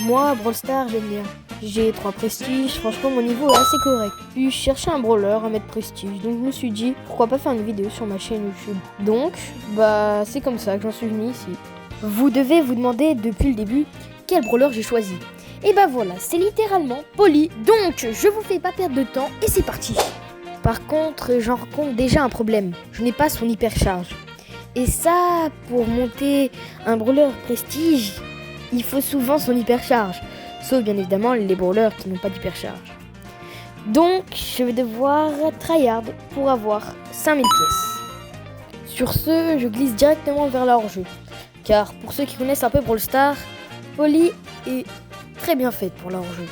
Moi, Brawl Stars, j'aime bien. J'ai 3 prestiges, franchement mon niveau est assez correct. Puis je cherchais un brawler à mettre prestige, donc je me suis dit pourquoi pas faire une vidéo sur ma chaîne YouTube. Donc, c'est comme ça que j'en suis venu ici. Vous devez vous demander depuis le début quel brawler j'ai choisi. Et voilà, c'est littéralement Polly, donc je vous fais pas perdre de temps et c'est parti. Par contre, j'en rencontre déjà un problème, je n'ai pas son hypercharge. Et ça, pour monter un brawler prestige, il faut souvent son hypercharge. Sauf bien évidemment les brawlers qui n'ont pas d'hypercharge. Donc je vais devoir tryhard pour avoir 5000 pièces. Sur ce, je glisse directement vers la hors-jeu. Car pour ceux qui connaissent un peu Brawl Stars, Polly est très bien faite pour la hors-jeu.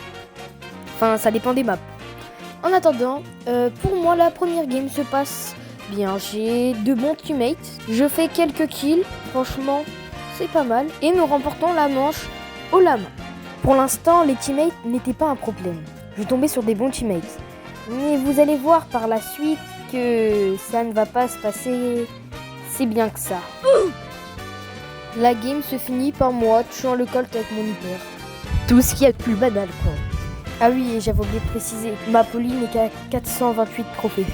Enfin, ça dépend des maps. En attendant, pour moi la première game se passe bien. J'ai de bons teammates, je fais quelques kills, franchement c'est pas mal. Et nous remportons la manche haut la main. Pour l'instant, les teammates n'étaient pas un problème. Je tombais sur des bons teammates. Mais vous allez voir par la suite que ça ne va pas se passer si bien que ça. La game se finit par moi tuant le Colt avec mon hyper. Tout ce qu'il y a de plus banal, quoi. Ah oui, et j'avais oublié de préciser, ma Polly n'est qu'à 428 trophées.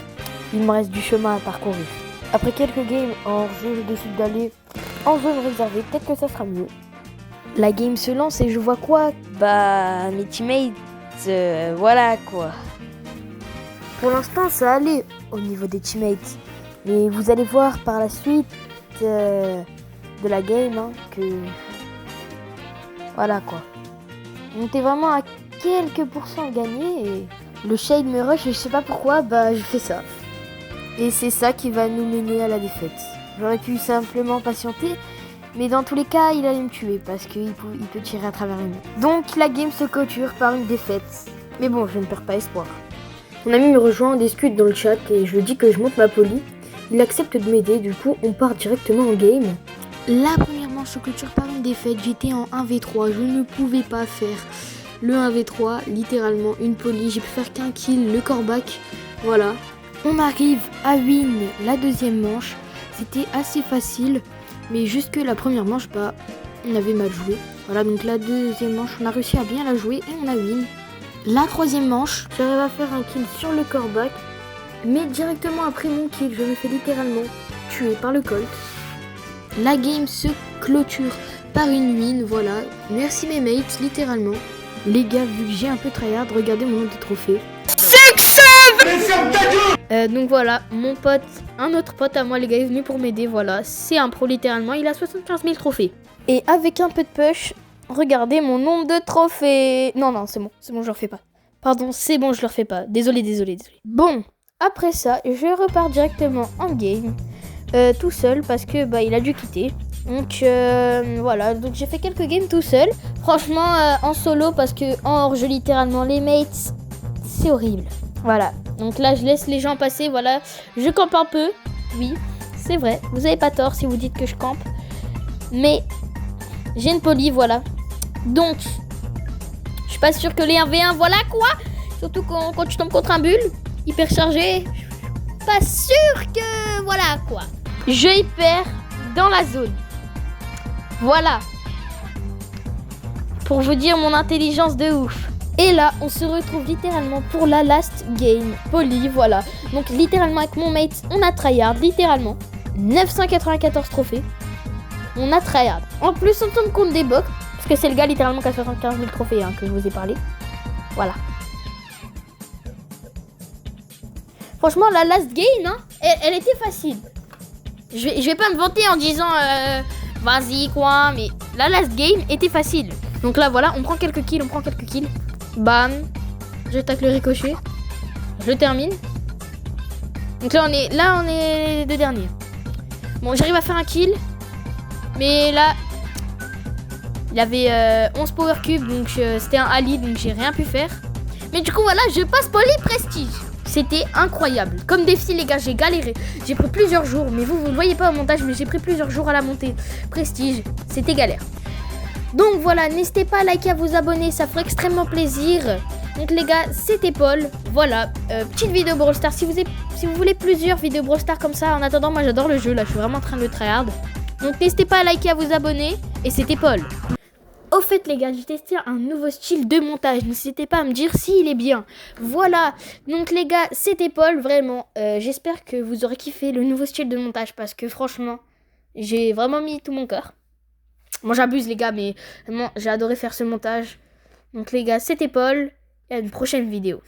Il me reste du chemin à parcourir. Après quelques games en jeu, je décide d'aller en zone réservée. Peut-être que ça sera mieux. La game se lance et je vois quoi? Mes teammates, voilà quoi. Pour l'instant, ça allait au niveau des teammates. Mais vous allez voir par la suite de la game que... Voilà quoi. On était vraiment à quelques pourcents gagnés et le shade me rush et je sais pas pourquoi, je fais ça. Et c'est ça qui va nous mener à la défaite. J'aurais pu simplement patienter. Mais dans tous les cas, il allait me tuer parce qu'il peut tirer à travers les murs. Donc la game se clôture par une défaite. Mais bon, je ne perds pas espoir. Mon ami me rejoint, on discute dans le chat et je lui dis que je monte ma Polly. Il accepte de m'aider, du coup on part directement en game. La première manche se clôture par une défaite. J'étais en 1v3, je ne pouvais pas faire le 1v3, littéralement une Polly. J'ai pu faire qu'un kill, le corback, voilà. On arrive à win la deuxième manche. C'était assez facile. Mais jusque la première manche, on avait mal joué. Voilà, donc la deuxième manche, on a réussi à bien la jouer et on a win. La troisième manche, j'arrive à faire un kill sur le corback. Mais directement après mon kill, je me fais littéralement tuer par le Colt. La game se clôture par une win, voilà. Merci mes mates, littéralement. Les gars, vu que j'ai un peu tryhard, regardez mon nombre de trophées. Donc voilà, mon pote, un autre pote à moi les gars est venu pour m'aider, voilà, c'est un pro littéralement, il a 75 000 trophées. Et avec un peu de push, regardez mon nombre de trophées. Non, c'est bon, je le refais pas. Pardon, c'est bon, je le refais pas, désolé. Bon, après ça, je repars directement en game, tout seul, parce que il a dû quitter. Donc voilà, donc j'ai fait quelques games tout seul. Franchement, en solo, parce que en hors-jeu littéralement, les mates, c'est horrible. Voilà, donc là je laisse les gens passer, voilà, je campe un peu, oui, c'est vrai, vous avez pas tort si vous dites que je campe, mais j'ai une Polly, voilà, donc, je suis pas sûre que les 1v1, voilà quoi, surtout quand tu tombes contre un bulle, hyper chargé, pas sûre que, voilà quoi, je hyper dans la zone, voilà, pour vous dire mon intelligence de ouf. Et là, on se retrouve littéralement pour la last game. Polly, voilà. Donc littéralement avec mon mate, on a tryhard, littéralement. 994 trophées. On a tryhard. En plus, on tombe contre des box. Parce que c'est le gars littéralement qui a 75 000 trophées que je vous ai parlé. Voilà. Franchement, la last game, elle était facile. Je vais pas me vanter en disant vas-y quoi, mais la last game était facile. Donc là, voilà, on prend quelques kills. Bam, j'attaque le ricochet, je termine. Donc là on est les deux derniers. Bon, j'arrive à faire un kill, mais là il y avait 11 power cubes, donc c'était un Ali, donc j'ai rien pu faire. Mais du coup voilà, je passe Polly prestige. C'était incroyable. Comme défi les gars, j'ai galéré. J'ai pris plusieurs jours, mais vous ne voyez pas au montage, mais j'ai pris plusieurs jours à la montée prestige. C'était galère. Donc voilà, n'hésitez pas à liker, à vous abonner, ça ferait extrêmement plaisir. Donc les gars, c'était Paul. Voilà, petite vidéo Brawl Stars. Si vous voulez plusieurs vidéos Brawl Stars comme ça, en attendant, moi j'adore le jeu, là je suis vraiment en train de le tryhard. Donc n'hésitez pas à liker, à vous abonner. Et c'était Paul. Au fait les gars, j'ai testé un nouveau style de montage. N'hésitez pas à me dire s'il est bien. Voilà, donc les gars, c'était Paul, vraiment. J'espère que vous aurez kiffé le nouveau style de montage parce que franchement, j'ai vraiment mis tout mon cœur. Moi j'abuse les gars, mais vraiment, j'ai adoré faire ce montage. Donc les gars, c'était Paul et à une prochaine vidéo.